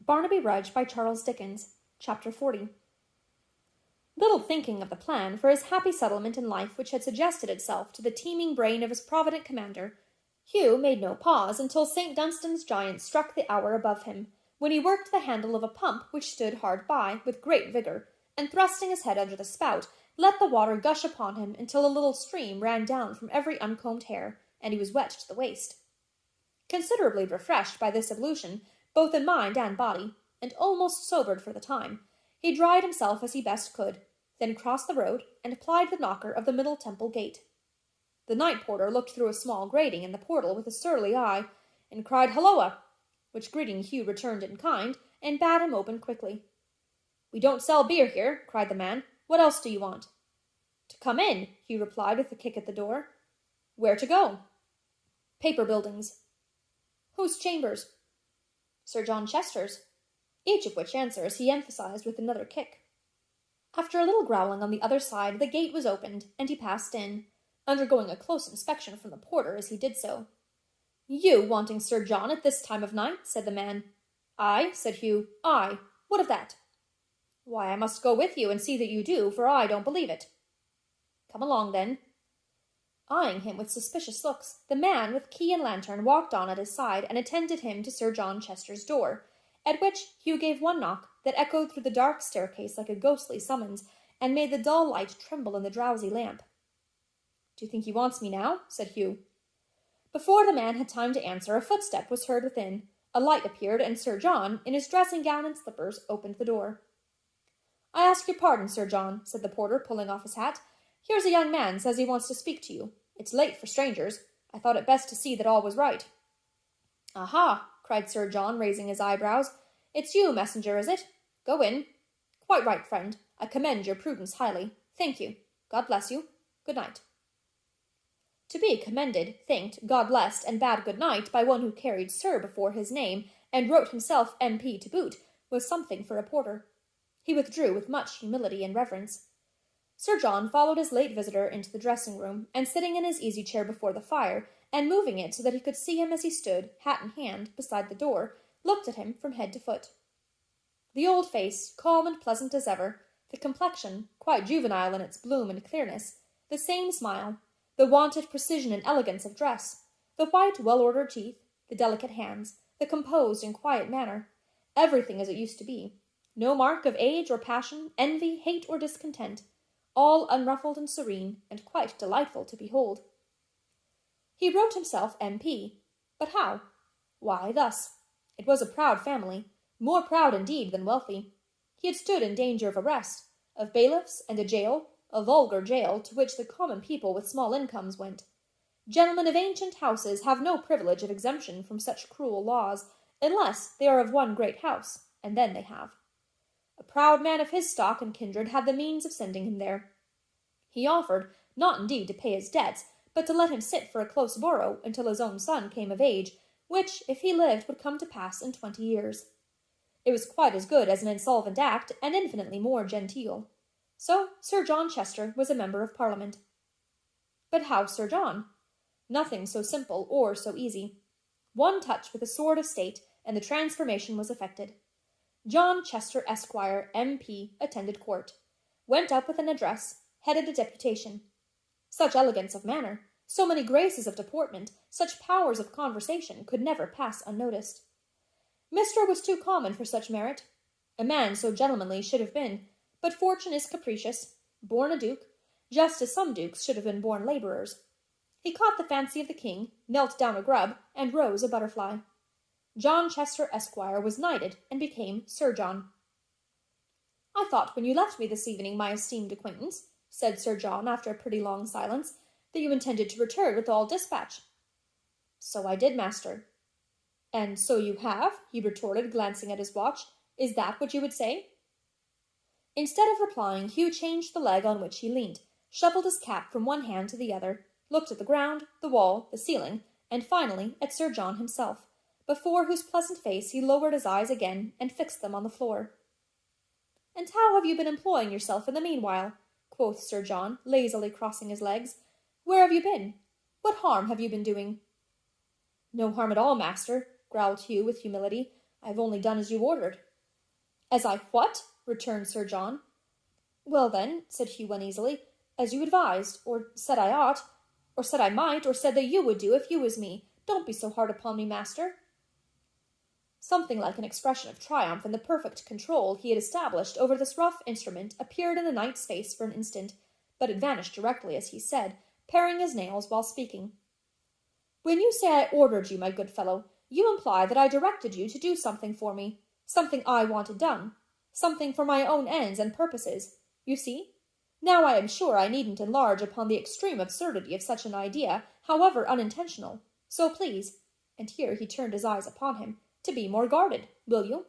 Barnaby Rudge by Charles Dickens, Chapter 40. Little thinking of the plan for his happy settlement in life which had suggested itself to the teeming brain of his provident commander, Hugh made no pause until St. Dunstan's giant struck the hour above him, when he worked the handle of a pump which stood hard by, with great vigour, and thrusting his head under the spout, let the water gush upon him until a little stream ran down from every uncombed hair, and he was wet to the waist. Considerably refreshed by this ablution, both in mind and body, and almost sobered for the time, he dried himself as he best could, then crossed the road and plied the knocker of the Middle Temple gate. The night porter looked through a small grating in the portal with a surly eye, and cried "Halloa!" which greeting Hugh returned in kind, and bade him open quickly. "We don't sell beer here," cried the man. "What else do you want?" "To come in," Hugh replied with a kick at the door. "Where to go?" "Paper buildings." "Whose chambers?" "Sir John Chester's," each of which answers he emphasized with another kick. After a little growling on the other side, the gate was opened, and he passed in, undergoing a close inspection from the porter as he did so. "You wanting Sir John at this time of night?" said the man. "Ay," said Hugh, "ay. What of that?" "Why, I must go with you and see that you do, for I don't believe it." "Come along, then." Eyeing him with suspicious looks, the man with key and lantern walked on at his side and attended him to Sir John Chester's door, at which Hugh gave one knock that echoed through the dark staircase like a ghostly summons, and made the dull light tremble in the drowsy lamp. "Do you think he wants me now?" said Hugh. Before the man had time to answer, a footstep was heard within, a light appeared, and Sir John, in his dressing-gown and slippers, opened the door. "I ask your pardon, Sir John," said the porter, pulling off his hat. "Here's a young man says he wants to speak to you. It's late for strangers. I thought it best to see that all was right." "Aha!" cried Sir John, raising his eyebrows. "It's you, messenger, is it? Go in." "Quite right, friend. I commend your prudence highly. Thank you. God bless you. Good night." To be commended, thanked, God blessed, and bade good night by one who carried Sir before his name, and wrote himself M.P. to boot, was something for a porter. He withdrew with much humility and reverence. Sir John followed his late visitor into the dressing-room, and sitting in his easy-chair before the fire, and moving it so that he could see him as he stood, hat in hand, beside the door, looked at him from head to foot. The old face, calm and pleasant as ever, the complexion, quite juvenile in its bloom and clearness, the same smile, the wonted precision and elegance of dress, the white, well-ordered teeth, the delicate hands, the composed and quiet manner, everything as it used to be, no mark of age or passion, envy, hate, or discontent, all unruffled and serene, and quite delightful to behold. He wrote himself M.P. But how? Why, thus. It was a proud family, more proud indeed than wealthy. He had stood in danger of arrest, of bailiffs and a jail, a vulgar jail to which the common people with small incomes went. Gentlemen of ancient houses have no privilege of exemption from such cruel laws, unless they are of one great house, and then they have. A proud man of his stock and kindred had the means of sending him there. He offered, not indeed to pay his debts, but to let him sit for a close borough until his own son came of age, which, if he lived, would come to pass in 20 years. It was quite as good as an insolvent act, and infinitely more genteel. So Sir John Chester was a member of Parliament. But how Sir John? Nothing so simple or so easy. One touch with a sword of state, and the transformation was effected. John Chester, Esquire, M.P., attended court, went up with an address, headed a deputation. Such elegance of manner, so many graces of deportment, such powers of conversation could never pass unnoticed. Mr. was too common for such merit. A man so gentlemanly should have been, but fortune is capricious, born a duke, just as some dukes should have been born labourers. He caught the fancy of the king, knelt down a grub, and rose a butterfly. John Chester, Esquire, was knighted and became Sir John. "I thought when you left me this evening, my esteemed acquaintance," said Sir John after a pretty long silence, "that you intended to return with all dispatch." "So I did, master." "And so you have?" he retorted, glancing at his watch. "Is that what you would say?" Instead of replying, Hugh changed the leg on which he leant, shuffled his cap from one hand to the other, looked at the ground, the wall, the ceiling, and finally at Sir John himself, before whose pleasant face he lowered his eyes again and fixed them on the floor. "And how have you been employing yourself in the meanwhile?" quoth Sir John, lazily crossing his legs. "Where have you been? What harm have you been doing?" "No harm at all, master," growled Hugh with humility. I have only done as you ordered." "As I what?" returned Sir John. "Well, then," said Hugh uneasily, "as you advised, or said I ought, or said I might, or said that you would do if you was me. Don't be so hard upon me, master." Something like an expression of triumph in the perfect control he had established over this rough instrument appeared in the knight's face for an instant, but it vanished directly as he said, paring his nails while speaking, "When you say I ordered you, my good fellow, you imply that I directed you to do something for me, something I wanted done, something for my own ends and purposes. You see? Now I am sure I needn't enlarge upon the extreme absurdity of such an idea, however unintentional. So please," and here he turned his eyes upon him, "to be more guarded, will you?"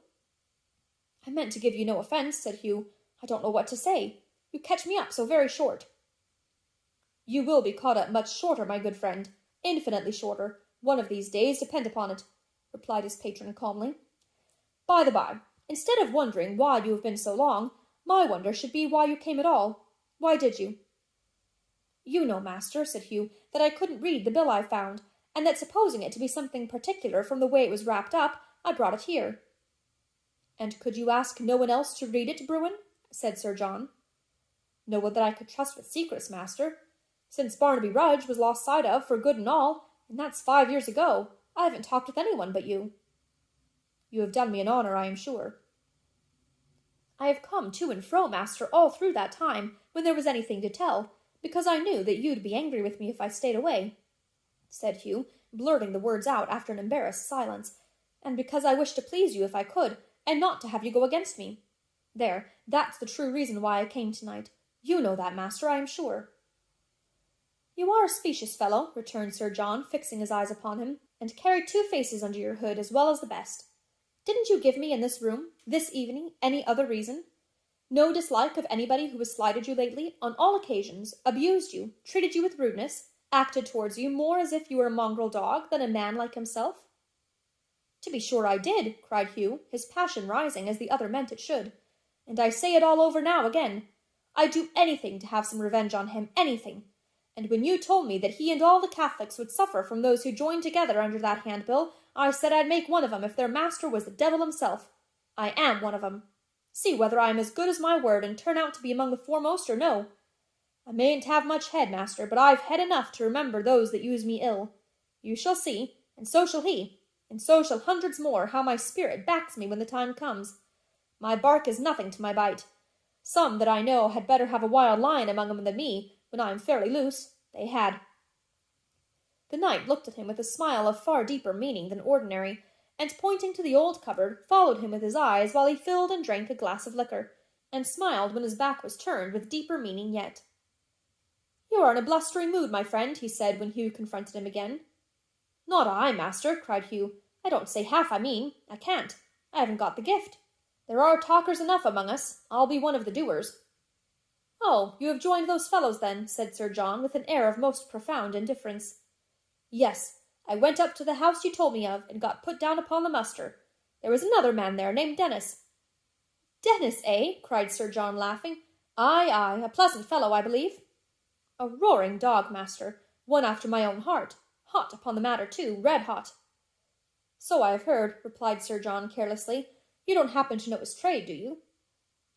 "I meant to give you no offence," said Hugh. "I don't know what to say. You catch me up so very short." "You will be caught up much shorter, my good friend, infinitely shorter, one of these days, depend upon it," replied his patron calmly. "By the by, instead of wondering why you have been so long, my wonder should be why you came at all. Why did you?" "You know, master," said Hugh, "that I couldn't read the bill I found, and that supposing it to be something particular from the way it was wrapped up, I brought it here." "And could you ask no one else to read it, Bruin?" said Sir John. "No one that I could trust with secrets, master. Since Barnaby Rudge was lost sight of for good and all, and that's 5 years ago, I haven't talked with anyone but you." "You have done me an honour, I am sure." "I have come to and fro, master, all through that time, when there was anything to tell, because I knew that you'd be angry with me if I stayed away," said Hugh, blurting the words out after an embarrassed silence, "and because I wished to please you if I could, and not to have you go against me. There, that's the true reason why I came tonight. You know that, master, I am sure." "You are a specious fellow," returned Sir John, fixing his eyes upon him, "and carry 2 faces under your hood as well as the best. Didn't you give me in this room, this evening, any other reason? No dislike of anybody who has slighted you lately, on all occasions, abused you, treated you with rudeness, acted towards you more as if you were a mongrel dog than a man like himself?" "To be sure I did," cried Hugh, his passion rising as the other meant it should, "and I say it all over now again. I'd do anything to have some revenge on him, anything. And when you told me that he and all the Catholics would suffer from those who joined together under that handbill, I said I'd make one of 'em if their master was the devil himself. I am one of 'em. See whether I am as good as my word and turn out to be among the foremost or no. I mayn't have much head, master, but I've head enough to remember those that use me ill. You shall see, and so shall he, and so shall hundreds more, how my spirit backs me when the time comes. My bark is nothing to my bite. Some that I know had better have a wild lion among 'em than me, when I am fairly loose. They had." The knight looked at him with a smile of far deeper meaning than ordinary, and pointing to the old cupboard, followed him with his eyes while he filled and drank a glass of liquor, and smiled when his back was turned with deeper meaning yet. "You are in a blustering mood, my friend," he said when Hugh confronted him again. "Not I, master," cried Hugh. "I don't say half I mean. I can't. I haven't got the gift. There are talkers enough among us. I'll be one of the doers." "Oh, you have joined those fellows, then," said Sir John, with an air of most profound indifference. "Yes, I went up to the house you told me of, and got put down upon the muster. There was another man there, named Dennis." "Dennis, eh?" cried Sir John, laughing. "Ay, ay, a pleasant fellow, I believe." "A roaring dog, master, one after my own heart. Hot upon the matter, too, red hot." "So I have heard," replied Sir John carelessly. "You don't happen to know his trade, do you?"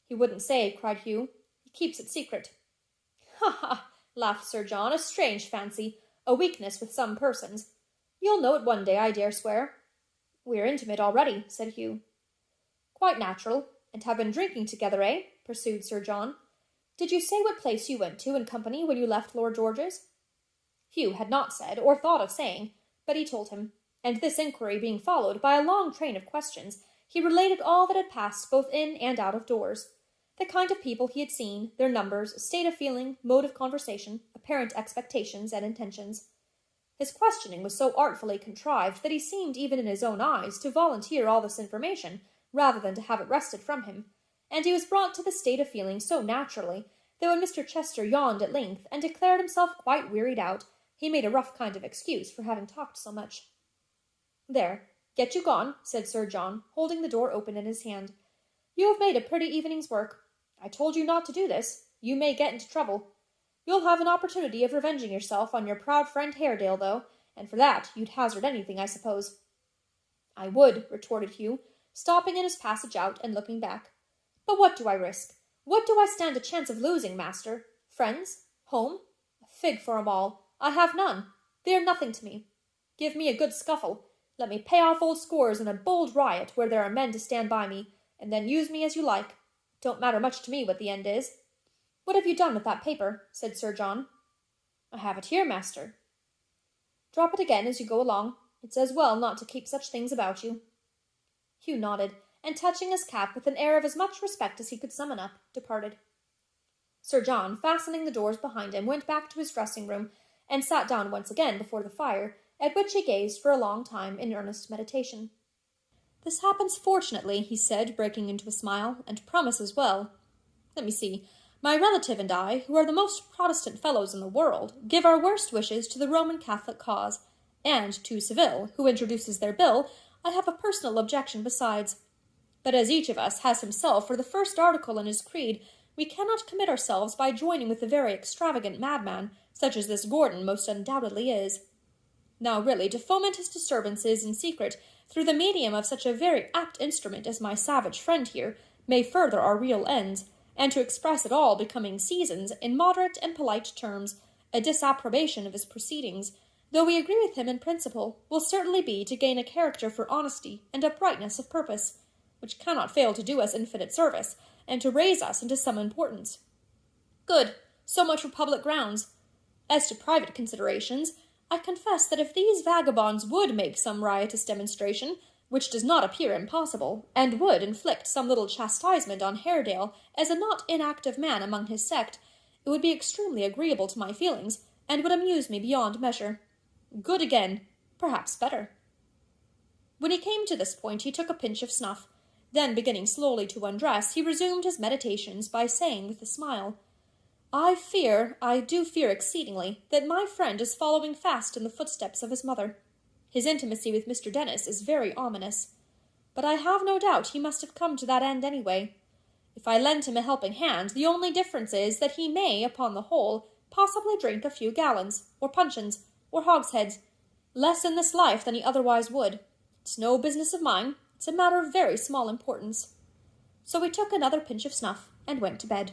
"He wouldn't say," cried Hugh. "He keeps it secret." "Ha, ha!" laughed Sir John. "A strange fancy, a weakness with some persons. You'll know it one day, I dare swear." "We're intimate already," said Hugh. "Quite natural, and have been drinking together, eh?" pursued Sir John. "Did you say what place you went to in company when you left Lord George's?" Hugh had not said, or thought of saying, but he told him, and this inquiry being followed by a long train of questions, he related all that had passed both in and out of doors, the kind of people he had seen, their numbers, state of feeling, mode of conversation, apparent expectations and intentions. His questioning was so artfully contrived that he seemed, even in his own eyes, to volunteer all this information, rather than to have it wrested from him, and he was brought to the state of feeling so naturally, that when Mr. Chester yawned at length, and declared himself quite wearied out, he made a rough kind of excuse for having talked so much. "There, get you gone," said Sir John, holding the door open in his hand. "You have made a pretty evening's work. I told you not to do this. You may get into trouble. You'll have an opportunity of revenging yourself on your proud friend Haredale, though, and for that you'd hazard anything, I suppose." "I would," retorted Hugh, stopping in his passage out and looking back. But what do I risk? What do I stand a chance of losing, master? Friends? Home? A fig for 'em all. I have none. They are nothing to me. Give me a good scuffle. Let me pay off old scores in a bold riot where there are men to stand by me, and then use me as you like. Don't matter much to me what the end is. What have you done with that paper? Said Sir John. I have it here, master. Drop it again as you go along. It's as well not to keep such things about you. Hugh nodded, and touching his cap with an air of as much respect as he could summon up, departed. Sir John, fastening the doors behind him, went back to his dressing-room, and sat down once again before the fire, at which he gazed for a long time in earnest meditation. This happens fortunately, he said, breaking into a smile, and promises well. Let me see. My relative and I, who are the most Protestant fellows in the world, give our worst wishes to the Roman Catholic cause, and to Seville, who introduces their bill, I have a personal objection besides. But as each of us has himself for the first article in his creed, we cannot commit ourselves by joining with a very extravagant madman, such as this Gordon most undoubtedly is. Now really, to foment his disturbances in secret, through the medium of such a very apt instrument as my savage friend here, may further our real ends, and to express at all becoming seasons, in moderate and polite terms, a disapprobation of his proceedings, though we agree with him in principle, will certainly be to gain a character for honesty and uprightness of purpose, which cannot fail to do us infinite service, and to raise us into some importance. Good, so much for public grounds. As to private considerations, I confess that if these vagabonds would make some riotous demonstration, which does not appear impossible, and would inflict some little chastisement on Haredale as a not inactive man among his sect, it would be extremely agreeable to my feelings, and would amuse me beyond measure. Good again, perhaps better. When he came to this point, he took a pinch of snuff. Then, beginning slowly to undress, he resumed his meditations by saying with a smile, I do fear exceedingly, that my friend is following fast in the footsteps of his mother. His intimacy with Mr. Dennis is very ominous. But I have no doubt he must have come to that end anyway. If I lend him a helping hand, the only difference is that he may, upon the whole, possibly drink a few gallons, or puncheons, or hogsheads, less in this life than he otherwise would. It's no business of mine. It's a matter of very small importance. So he took another pinch of snuff, and went to bed.